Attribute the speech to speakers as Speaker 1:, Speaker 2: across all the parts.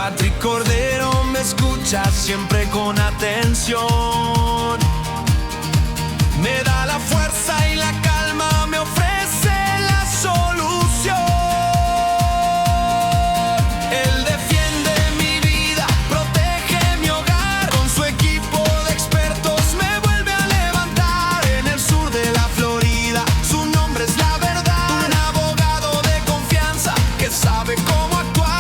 Speaker 1: Patrick Cordero me escucha siempre con atención. Me da la fuerza y la calma, me ofrece la solución. Él defiende mi vida, protege mi hogar. Con su equipo de expertos me vuelve a levantar. En el sur de la Florida, su nombre es la verdad. Un abogado de confianza que sabe cómo actuar.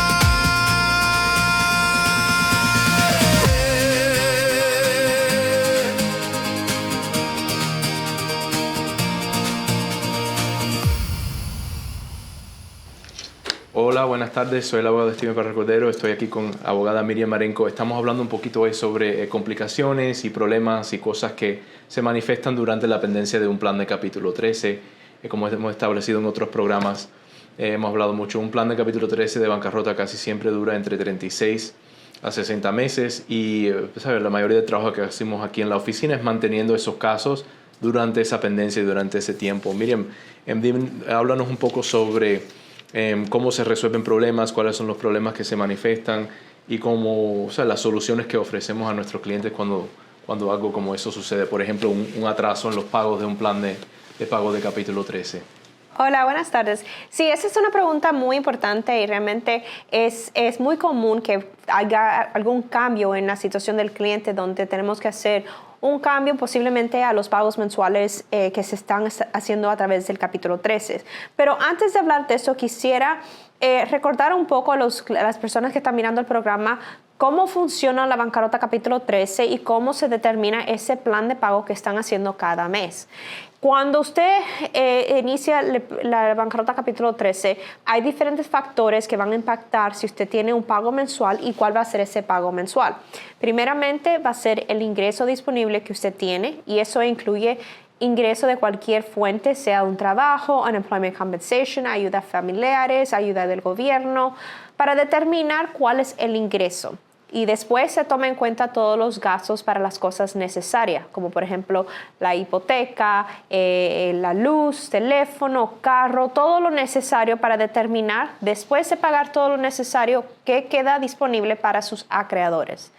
Speaker 2: Hola, buenas tardes. Soy el abogado Steven Patrick Cordero. Estoy aquí con abogada Miriam Marenco. Estamos hablando un poquito hoy sobre complicaciones y problemas y cosas que se manifiestan durante la pendencia de un plan de capítulo 13. Como hemos establecido en otros programas, hemos hablado mucho. Un plan de capítulo 13 de bancarrota casi siempre dura entre 36 a 60 meses y ¿sabes? La mayoría del trabajo que hacemos aquí en la oficina es manteniendo esos casos durante esa pendencia y durante ese tiempo. Miriam, háblanos un poco sobre cómo se resuelven problemas, cuáles son los problemas que se manifiestan y cómo, o sea, las soluciones que ofrecemos a nuestros clientes cuando algo como eso sucede. Por ejemplo, un atraso en los pagos de un plan de pago de capítulo 13.
Speaker 3: Hola, buenas tardes. Sí, esa es una pregunta muy importante y realmente es muy común que haya algún cambio en la situación del cliente donde tenemos que hacer un cambio posiblemente a los pagos mensuales que se están haciendo a través del capítulo 13. Pero antes de hablar de eso, quisiera recordar un poco a las personas que están mirando el programa cómo funciona la bancarrota capítulo 13 y cómo se determina ese plan de pago que están haciendo cada mes. Cuando usted inicia la bancarrota capítulo 13, hay diferentes factores que van a impactar si usted tiene un pago mensual y cuál va a ser ese pago mensual. Primeramente va a ser el ingreso disponible que usted tiene y eso incluye ingreso de cualquier fuente, sea un trabajo, unemployment compensation, ayudas familiares, ayuda del gobierno, para determinar cuál es el ingreso. Y después se toma en cuenta todos los gastos para las cosas necesarias, como por ejemplo la hipoteca, la luz, teléfono, carro, todo lo necesario para determinar, después de pagar todo lo necesario, qué queda disponible para sus acreedores.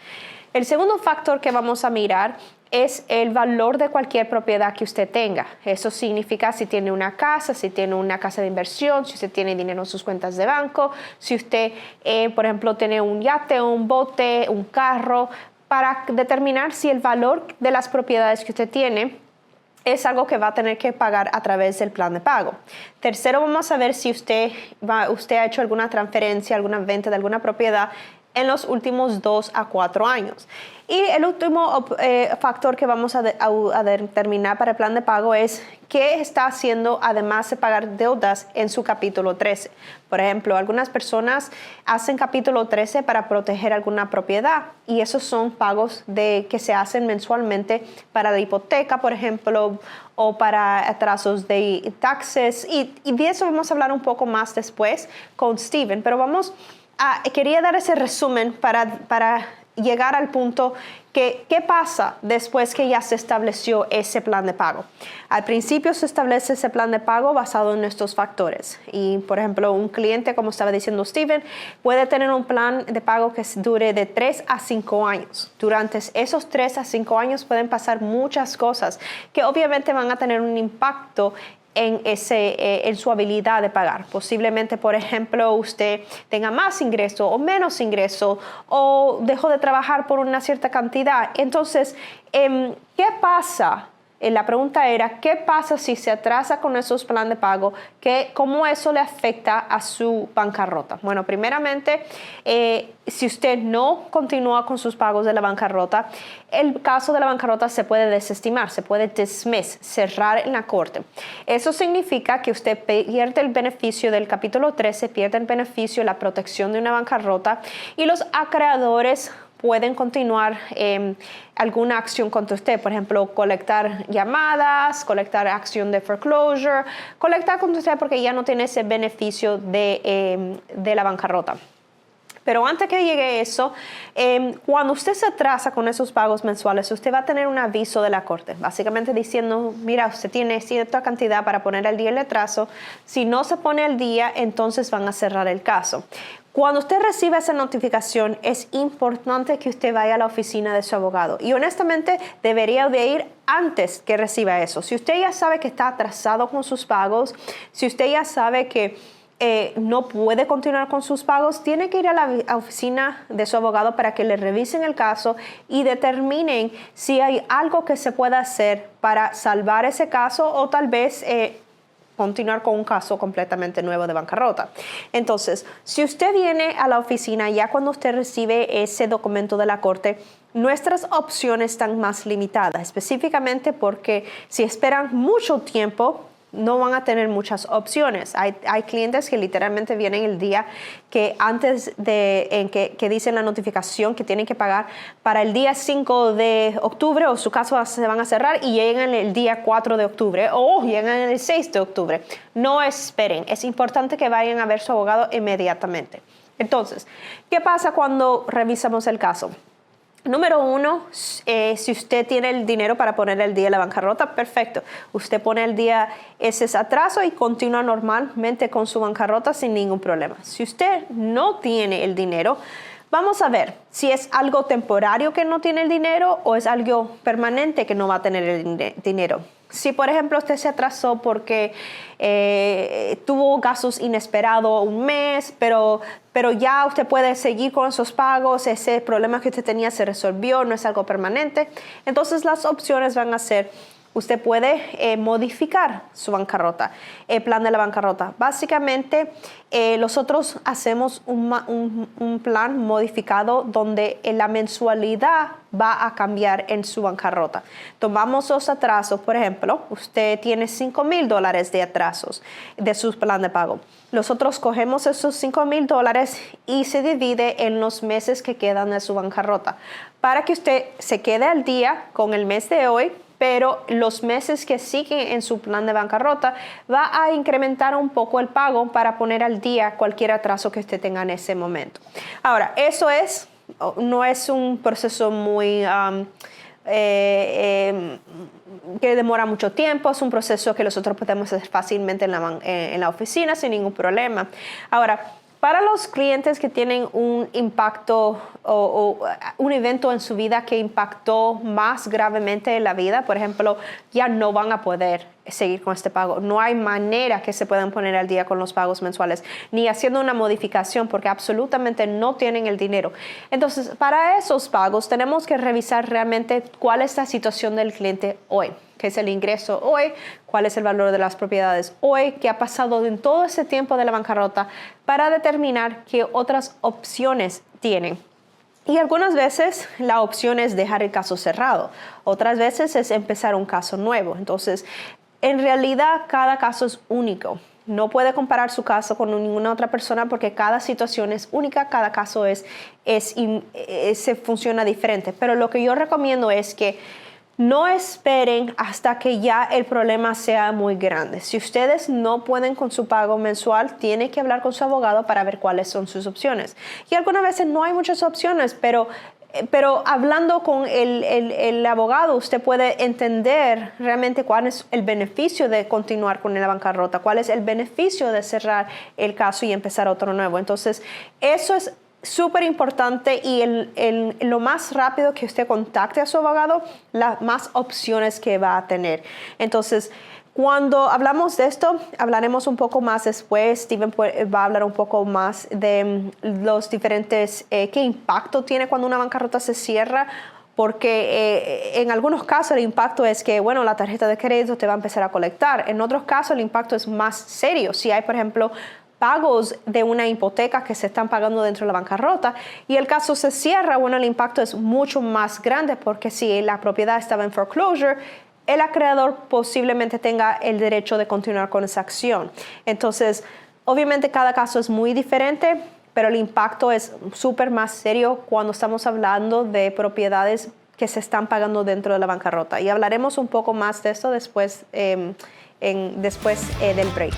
Speaker 3: El segundo factor que vamos a mirar es el valor de cualquier propiedad que usted tenga. Eso significa si tiene una casa, si tiene una casa de inversión, si usted tiene dinero en sus cuentas de banco, si usted, por ejemplo, tiene un yate, un bote, un carro, para determinar si el valor de las propiedades que usted tiene es algo que va a tener que pagar a través del plan de pago. Tercero, vamos a ver si usted ha hecho alguna transferencia, alguna venta de alguna propiedad en los últimos 2 a 4 años. Y el último factor que vamos a determinar para el plan de pago es qué está haciendo además de pagar deudas en su capítulo 13. Por ejemplo, algunas personas hacen capítulo 13 para proteger alguna propiedad y esos son pagos que se hacen mensualmente para la hipoteca, por ejemplo, o para atrasos de taxes. Y de eso vamos a hablar un poco más después con Steven, pero quería dar ese resumen para llegar al punto que qué pasa después que ya se estableció ese plan de pago. Al principio se establece ese plan de pago basado en estos factores. Y, por ejemplo, un cliente, como estaba diciendo Steven, puede tener un plan de pago que dure de 3 a 5 años. Durante esos 3 a 5 años pueden pasar muchas cosas que obviamente van a tener un impacto en su habilidad de pagar. Posiblemente, por ejemplo, usted tenga más ingreso o menos ingreso o dejó de trabajar por una cierta cantidad. Entonces, ¿qué pasa? La pregunta era, ¿qué pasa si se atrasa con esos planes de pago? ¿Cómo eso le afecta a su bancarrota? Bueno, primeramente, si usted no continúa con sus pagos de la bancarrota, el caso de la bancarrota se puede desestimar, se puede cerrar en la corte. Eso significa que usted pierde el beneficio del capítulo 13, pierde el beneficio de la protección de una bancarrota y los acreedores pueden continuar alguna acción contra usted, por ejemplo, colectar llamadas, colectar acción de foreclosure, colectar contra usted porque ya no tiene ese beneficio de la bancarrota. Pero antes que llegue eso, cuando usted se atrasa con esos pagos mensuales, usted va a tener un aviso de la corte, básicamente diciendo, mira, usted tiene cierta cantidad para poner al día el atraso. Si no se pone al día, entonces van a cerrar el caso. Cuando usted recibe esa notificación, es importante que usted vaya a la oficina de su abogado. Y honestamente, debería de ir antes que reciba eso. Si usted ya sabe que está atrasado con sus pagos, si usted ya sabe que no puede continuar con sus pagos, tiene que ir a la oficina de su abogado para que le revisen el caso y determinen si hay algo que se pueda hacer para salvar ese caso o tal vez continuar con un caso completamente nuevo de bancarrota. Entonces, si usted viene a la oficina ya cuando usted recibe ese documento de la corte, nuestras opciones están más limitadas, específicamente porque si esperan mucho tiempo, no van a tener muchas opciones. Hay clientes que literalmente vienen el día que antes que dicen la notificación que tienen que pagar para el día 5 de octubre o su caso se van a cerrar y llegan el día 4 de octubre o llegan el 6 de octubre. No esperen. Es importante que vayan a ver a su abogado inmediatamente. Entonces, ¿qué pasa cuando revisamos el caso? Número 1, si usted tiene el dinero para poner el día de la bancarrota, perfecto. Usted pone el día ese atraso y continúa normalmente con su bancarrota sin ningún problema. Si usted no tiene el dinero, vamos a ver si es algo temporario que no tiene el dinero o es algo permanente que no va a tener el dinero. Si, por ejemplo, usted se atrasó porque tuvo gastos inesperados un mes, pero ya usted puede seguir con esos pagos, ese problema que usted tenía se resolvió, no es algo permanente, entonces las opciones van a ser: usted puede modificar su bancarrota, el plan de la bancarrota. Básicamente, nosotros hacemos un plan modificado donde la mensualidad va a cambiar en su bancarrota. Tomamos los atrasos, por ejemplo, usted tiene $5,000 de atrasos de su plan de pago. Nosotros cogemos esos $5,000 y se divide en los meses que quedan de su bancarrota para que usted se quede al día con el mes de hoy, pero los meses que siguen en su plan de bancarrota va a incrementar un poco el pago para poner al día cualquier atraso que usted tenga en ese momento. Ahora, eso no es un proceso muy que demora mucho tiempo, es un proceso que nosotros podemos hacer fácilmente en la oficina sin ningún problema. Ahora, para los clientes que tienen un impacto o un evento en su vida que impactó más gravemente la vida, por ejemplo, ya no van a poder seguir con este pago. No hay manera que se puedan poner al día con los pagos mensuales, ni haciendo una modificación porque absolutamente no tienen el dinero. Entonces, para esos pagos tenemos que revisar realmente cuál es la situación del cliente hoy. ¿Qué es el ingreso hoy? ¿Cuál es el valor de las propiedades hoy? ¿Qué ha pasado en todo ese tiempo de la bancarrota? Para determinar qué otras opciones tienen. Y algunas veces la opción es dejar el caso cerrado. Otras veces es empezar un caso nuevo. Entonces, en realidad, cada caso es único. No puede comparar su caso con ninguna otra persona porque cada situación es única, cada caso se funciona diferente. Pero lo que yo recomiendo es que no esperen hasta que ya el problema sea muy grande. Si ustedes no pueden con su pago mensual, tienen que hablar con su abogado para ver cuáles son sus opciones. Y algunas veces no hay muchas opciones, pero hablando con el abogado, usted puede entender realmente cuál es el beneficio de continuar con la bancarrota, cuál es el beneficio de cerrar el caso y empezar otro nuevo. Entonces, eso es súper importante y lo más rápido que usted contacte a su abogado, las más opciones que va a tener. Entonces, cuando hablamos de esto, hablaremos un poco más después. Steven va a hablar un poco más de los diferentes, qué impacto tiene cuando una bancarrota se cierra, porque en algunos casos el impacto es que, bueno, la tarjeta de crédito te va a empezar a colectar. En otros casos el impacto es más serio. Si hay, por ejemplo, pagos de una hipoteca que se están pagando dentro de la bancarrota y el caso se cierra, bueno, el impacto es mucho más grande porque si la propiedad estaba en foreclosure, el acreedor posiblemente tenga el derecho de continuar con esa acción. Entonces, obviamente cada caso es muy diferente, pero el impacto es súper más serio cuando estamos hablando de propiedades que se están pagando dentro de la bancarrota. Y hablaremos un poco más de esto después del break.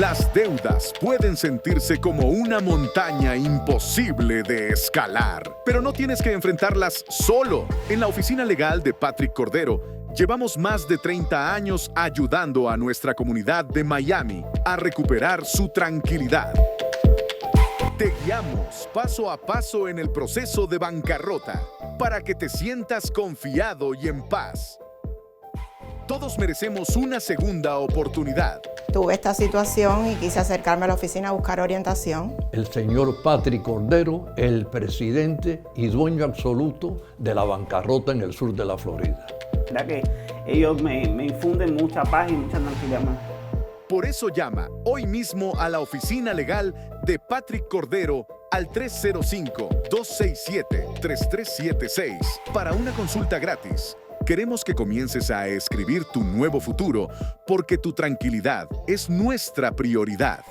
Speaker 4: Las deudas pueden sentirse como una montaña imposible de escalar, pero no tienes que enfrentarlas solo. En la oficina legal de Patrick Cordero, llevamos más de 30 años ayudando a nuestra comunidad de Miami a recuperar su tranquilidad. Te guiamos paso a paso en el proceso de bancarrota para que te sientas confiado y en paz. Todos merecemos una segunda oportunidad.
Speaker 5: Tuve esta situación y quise acercarme a la oficina a buscar orientación.
Speaker 6: El señor Patrick Cordero, el presidente y dueño absoluto de la bancarrota en el sur de la Florida.
Speaker 7: La verdad que ellos me infunden mucha paz y mucha tranquilidad.
Speaker 4: Por eso llama hoy mismo a la oficina legal de Patrick Cordero al 305-267-3376 para una consulta gratis. Queremos que comiences a escribir tu nuevo futuro porque tu tranquilidad es nuestra prioridad.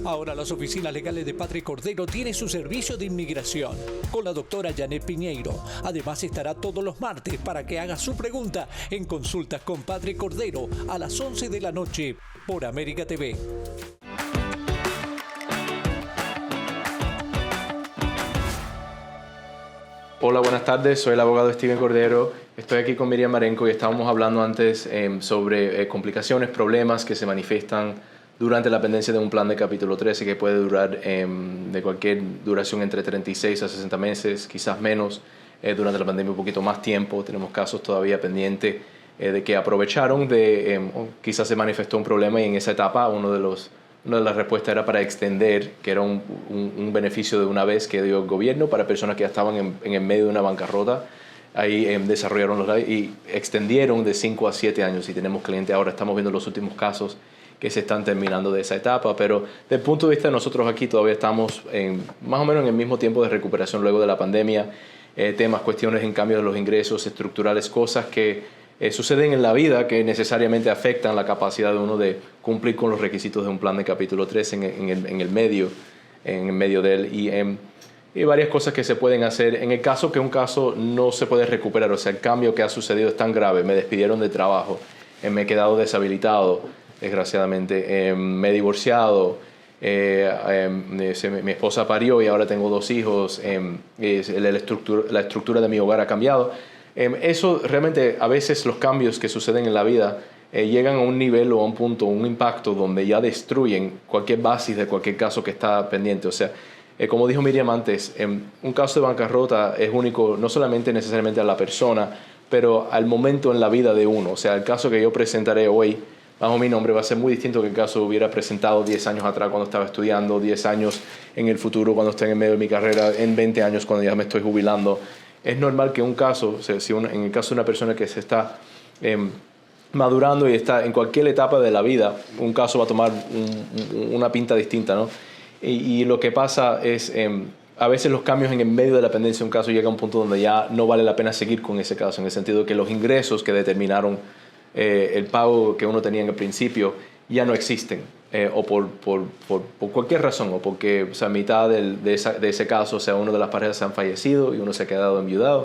Speaker 8: Ahora las oficinas legales de Patrick Cordero tienen su servicio de inmigración con la doctora Janet Piñeiro. Además estará todos los martes para que haga su pregunta en Consultas con Patrick Cordero a las 11 de la noche por América TV.
Speaker 2: Hola, buenas tardes. Soy el abogado Steven Cordero. Estoy aquí con Miriam Marenco y estábamos hablando antes sobre complicaciones, problemas que se manifiestan durante la pendencia de un plan de capítulo 13 que puede durar de cualquier duración entre 36 a 60 meses, quizás menos. Durante la pandemia un poquito más tiempo. Tenemos casos todavía pendientes de que aprovecharon quizás se manifestó un problema y en esa etapa una de las respuestas era para extender, que era un beneficio de una vez que dio el gobierno para personas que ya estaban en el medio de una bancarrota. Ahí desarrollaron los y extendieron de 5 a 7 años y tenemos clientes. Ahora estamos viendo los últimos casos que se están terminando de esa etapa, pero desde el punto de vista de nosotros aquí todavía estamos más o menos en el mismo tiempo de recuperación luego de la pandemia. Temas, cuestiones en cambio de los ingresos estructurales, cosas que suceden en la vida que necesariamente afectan la capacidad de uno de cumplir con los requisitos de un plan de capítulo 3 en el medio de él y varias cosas que se pueden hacer en el caso que un caso no se puede recuperar, o sea, el cambio que ha sucedido es tan grave, me despidieron de trabajo, me he quedado deshabilitado, desgraciadamente, me he divorciado, mi esposa parió y ahora tengo 2 hijos, la estructura de mi hogar ha cambiado. Eso realmente, a veces los cambios que suceden en la vida llegan a un nivel o a un punto, un impacto donde ya destruyen cualquier base de cualquier caso que está pendiente. O sea, como dijo Miriam antes, un caso de bancarrota es único no solamente necesariamente a la persona, pero al momento en la vida de uno. O sea, el caso que yo presentaré hoy bajo mi nombre va a ser muy distinto que el caso hubiera presentado 10 años atrás cuando estaba estudiando, 10 años en el futuro cuando esté en el medio de mi carrera, en 20 años cuando ya me estoy jubilando. Es normal que un caso, o sea, en el caso de una persona que se está madurando y está en cualquier etapa de la vida, un caso va a tomar una pinta distinta, ¿no? Y lo que pasa es, a veces los cambios en el medio de la pendencia de un caso llega a un punto donde ya no vale la pena seguir con ese caso, en el sentido de que los ingresos que determinaron el pago que uno tenía en el principio ya no existen, o por cualquier razón, o porque a mitad de ese caso, o sea, una de las parejas se han fallecido y uno se ha quedado enviudado,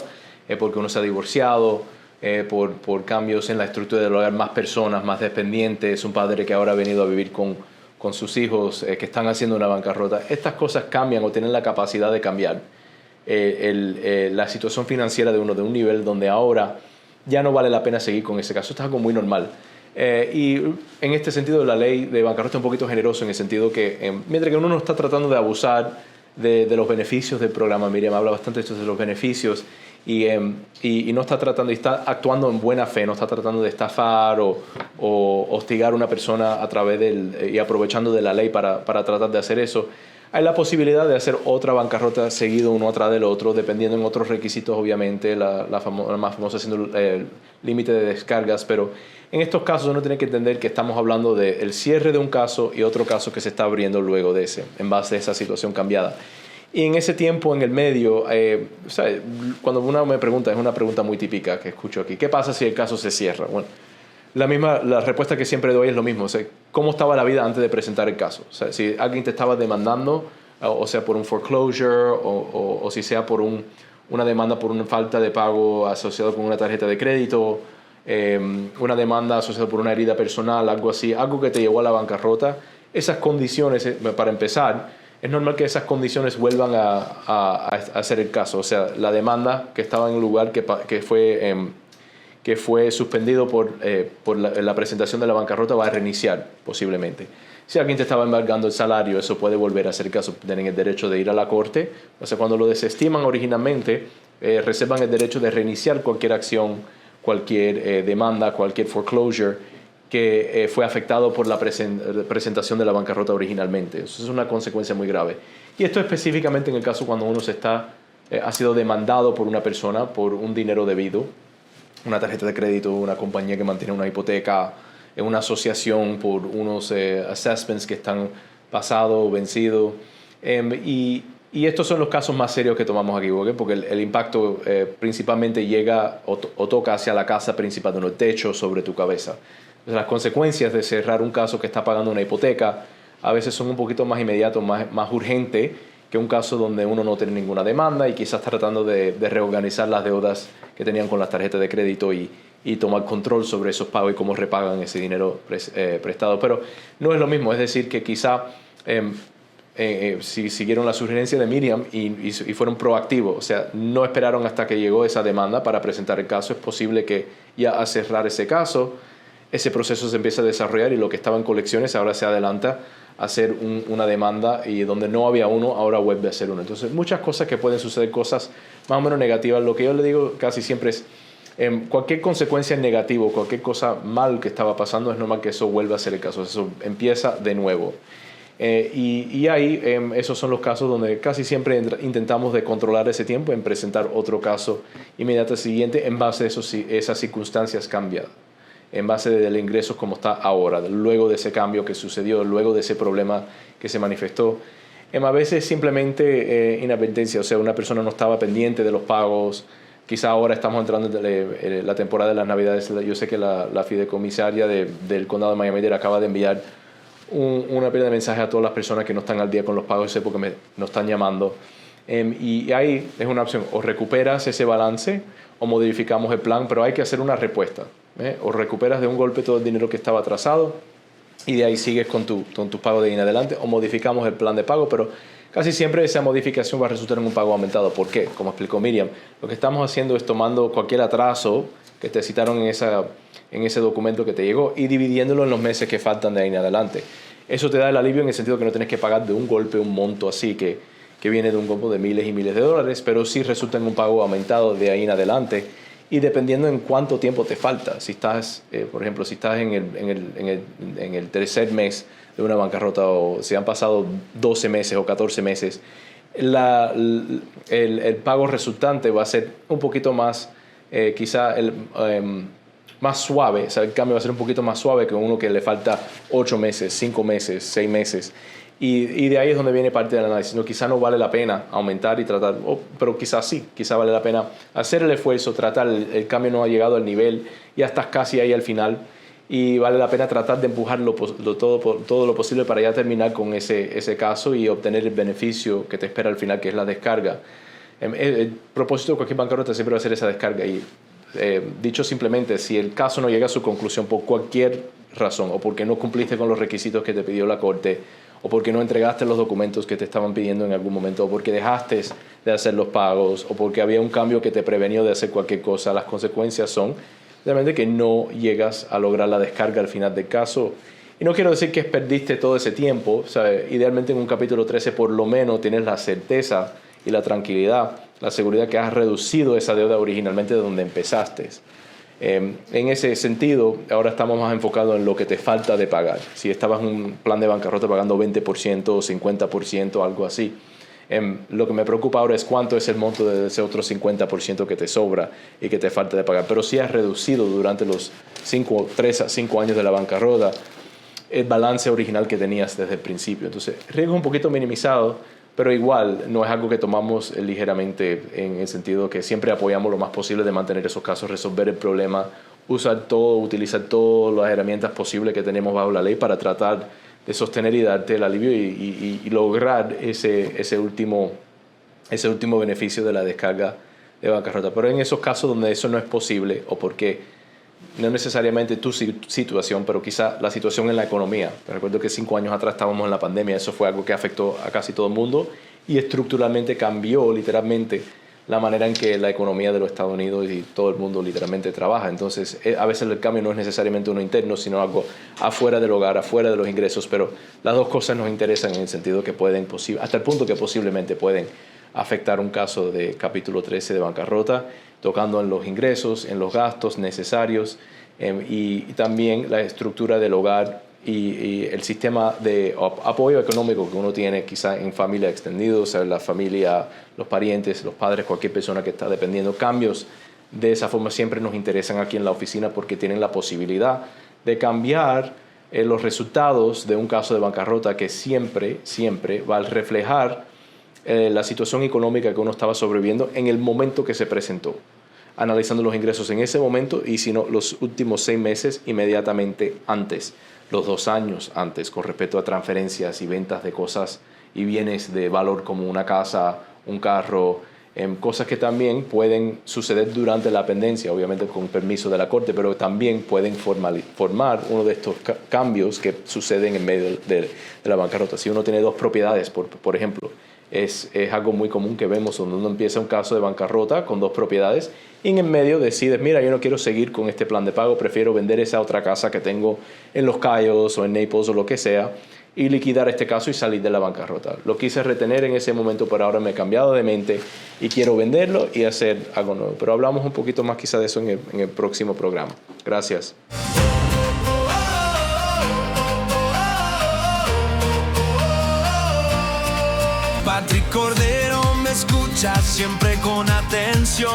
Speaker 2: porque uno se ha divorciado, por cambios en la estructura del hogar, más personas, más dependientes, un padre que ahora ha venido a vivir con sus hijos que están haciendo una bancarrota. Estas cosas cambian o tienen la capacidad de cambiar la situación financiera de uno de un nivel donde ahora ya no vale la pena seguir con ese caso. Esto es algo muy normal. Y en este sentido la ley de bancarrota es un poquito generosa en el sentido que mientras que uno no está tratando de abusar de los beneficios del programa, Miriam habla bastante de los beneficios y no está tratando, y está actuando en buena fe, no está tratando de estafar o hostigar a una persona a través y aprovechando de la ley para tratar de hacer eso. Hay la posibilidad de hacer otra bancarrota seguido uno atrás del otro, dependiendo en otros requisitos, obviamente, la más famosa siendo el límite de descargas, pero en estos casos uno tiene que entender que estamos hablando del cierre de un caso y otro caso que se está abriendo luego de ese, en base a esa situación cambiada. Y en ese tiempo, en el medio, o sea, cuando uno me pregunta, es una pregunta muy típica que escucho aquí, ¿qué pasa si el caso se cierra? Bueno, la respuesta que siempre doy es lo mismo, o sea, ¿cómo estaba la vida antes de presentar el caso? O sea, si alguien te estaba demandando, o sea, por un foreclosure, o si sea por una demanda por una falta de pago asociado con una tarjeta de crédito, una demanda asociada por una herida personal, algo así, algo que te llevó a la bancarrota, esas condiciones, para empezar, es normal que esas condiciones vuelvan a hacer el caso. O sea, la demanda que estaba en un lugar que fue suspendido por la presentación de la bancarrota va a reiniciar posiblemente. Si alguien te estaba embargando el salario, eso puede volver a ser caso. Tienen el derecho de ir a la corte. O sea, cuando lo desestiman originalmente, reservan el derecho de reiniciar cualquier acción, cualquier demanda, cualquier foreclosure que fue afectado por la presentación de la bancarrota originalmente. Eso es una consecuencia muy grave. Y esto específicamente en el caso cuando uno ha sido demandado por una persona por un dinero debido, una tarjeta de crédito, una compañía que mantiene una hipoteca, una asociación por unos assessments que están pasados o vencidos. Y estos son los casos más serios que tomamos aquí, ¿okay? Porque el impacto principalmente llega o toca hacia la casa principal, de un techo sobre tu cabeza. Entonces, las consecuencias de cerrar un caso que está pagando una hipoteca a veces son un poquito más inmediatos, más urgentes que un caso donde uno no tiene ninguna demanda y quizás está tratando de reorganizar las deudas que tenían con las tarjetas de crédito y tomar control sobre esos pagos y cómo repagan ese dinero prestado. Pero no es lo mismo, es decir, que quizá si siguieron la sugerencia de Miriam y fueron proactivos, o sea, no esperaron hasta que llegó esa demanda para presentar el caso, es posible que ya a cerrar ese caso, ese proceso se empieza a desarrollar y lo que estaba en colecciones ahora se adelanta a hacer una demanda y donde no había uno, ahora vuelve a ser uno. Entonces, muchas cosas que pueden suceder, cosas más o menos negativas. Lo que yo le digo casi siempre es, cualquier consecuencia negativa, cualquier cosa mal que estaba pasando, es normal que eso vuelva a ser el caso. Eso empieza de nuevo. Y ahí esos son los casos donde casi siempre intentamos de controlar ese tiempo en presentar otro caso inmediato siguiente en base a esas circunstancias cambiadas, en base del ingreso como está ahora, luego de ese cambio que sucedió, luego de ese problema que se manifestó. A veces simplemente inadvertencia, o sea, una persona no estaba pendiente de los pagos. Quizá ahora estamos entrando en la temporada de las Navidades. Yo sé que la fideicomisaria del condado de Miami-Dade acaba de enviar una pila de mensajes a todas las personas que no están al día con los pagos, sé porque nos están llamando. Y ahí es una opción, o recuperas ese balance o modificamos el plan, pero hay que hacer una respuesta. O recuperas de un golpe todo el dinero que estaba atrasado y de ahí sigues con tu pago de ahí en adelante, o modificamos el plan de pago, pero casi siempre esa modificación va a resultar en un pago aumentado. ¿Por qué? Como explicó Miriam, lo que estamos haciendo es tomando cualquier atraso que te citaron en ese documento que te llegó y dividiéndolo en los meses que faltan de ahí en adelante. Eso te da el alivio en el sentido que no tienes que pagar de un golpe un monto así que viene de un combo de miles y miles de dólares, pero sí resulta en un pago aumentado de ahí en adelante. Y dependiendo en cuánto tiempo te falta, si estás, por ejemplo, si estás en el tercer mes de una bancarrota o si han pasado 12 meses o 14 meses, el pago resultante va a ser un poquito más, más suave, o sea, el cambio va a ser un poquito más suave que uno que le falta 8 meses, 5 meses, 6 meses. Y de ahí es donde viene parte del análisis. No, quizá no vale la pena aumentar y tratar, pero quizás sí, quizá vale la pena hacer el esfuerzo, tratar, el cambio no ha llegado al nivel, ya estás casi ahí al final y vale la pena tratar de empujarlo todo lo posible para ya terminar con ese caso y obtener el beneficio que te espera al final, que es la descarga. El propósito de cualquier bancarrota siempre va a ser esa descarga y dicho simplemente, si el caso no llega a su conclusión por cualquier razón o porque no cumpliste con los requisitos que te pidió la corte o porque no entregaste los documentos que te estaban pidiendo en algún momento, o porque dejaste de hacer los pagos, o porque había un cambio que te prevenió de hacer cualquier cosa, las consecuencias son realmente que no llegas a lograr la descarga al final del caso. Y no quiero decir que perdiste todo ese tiempo, o sea, idealmente en un capítulo 13 por lo menos tienes la certeza y la tranquilidad, la seguridad que has reducido esa deuda originalmente de donde empezaste. En ese sentido, ahora estamos más enfocados en lo que te falta de pagar. Si estabas en un plan de bancarrota pagando 20% o 50%, algo así, lo que me preocupa ahora es cuánto es el monto de ese otro 50% que te sobra y que te falta de pagar. Pero si has reducido durante los 3 a 5 años de la bancarrota el balance original que tenías desde el principio. Entonces, riesgo un poquito minimizado, pero igual no es algo que tomamos ligeramente, en el sentido que siempre apoyamos lo más posible de mantener esos casos, resolver el problema, utilizar todas las herramientas posibles que tenemos bajo la ley para tratar de sostener y darte el alivio y lograr ese último beneficio de la descarga de bancarrota. Pero en esos casos donde eso no es posible o porque no necesariamente tu situación, pero quizá la situación en la economía. Te recuerdo que 5 años atrás estábamos en la pandemia, eso fue algo que afectó a casi todo el mundo y estructuralmente cambió literalmente la manera en que la economía de los Estados Unidos y todo el mundo literalmente trabaja. Entonces, a veces el cambio no es necesariamente uno interno, sino algo afuera del hogar, afuera de los ingresos, pero las dos cosas nos interesan en el sentido que pueden, hasta el punto que posiblemente pueden afectar un caso de capítulo 13 de bancarrota, tocando en los ingresos, en los gastos necesarios y también la estructura del hogar y el sistema de apoyo económico que uno tiene quizá en familia extendida, o sea, la familia, los parientes, los padres, cualquier persona que está dependiendo. Cambios de esa forma siempre nos interesan aquí en la oficina porque tienen la posibilidad de cambiar los resultados de un caso de bancarrota que siempre va a reflejar la situación económica que uno estaba sobreviviendo en el momento que se presentó, analizando los ingresos en ese momento y si no, los últimos 6 meses inmediatamente antes, los 2 años antes, con respecto a transferencias y ventas de cosas y bienes de valor como una casa, un carro, cosas que también pueden suceder durante la pendencia, obviamente con permiso de la corte, pero también pueden formar uno de estos cambios que suceden en medio de la bancarrota. Si uno tiene 2 propiedades, por ejemplo, es algo muy común que vemos donde uno empieza un caso de bancarrota con 2 propiedades y en medio decides, mira, yo no quiero seguir con este plan de pago, prefiero vender esa otra casa que tengo en Los Cayos o en Naples o lo que sea y liquidar este caso y salir de la bancarrota. Lo quise retener en ese momento, pero ahora me he cambiado de mente y quiero venderlo y hacer algo nuevo. Pero hablamos un poquito más quizá de eso en el próximo programa. Gracias.
Speaker 1: Patrick Cordero me escucha siempre con atención.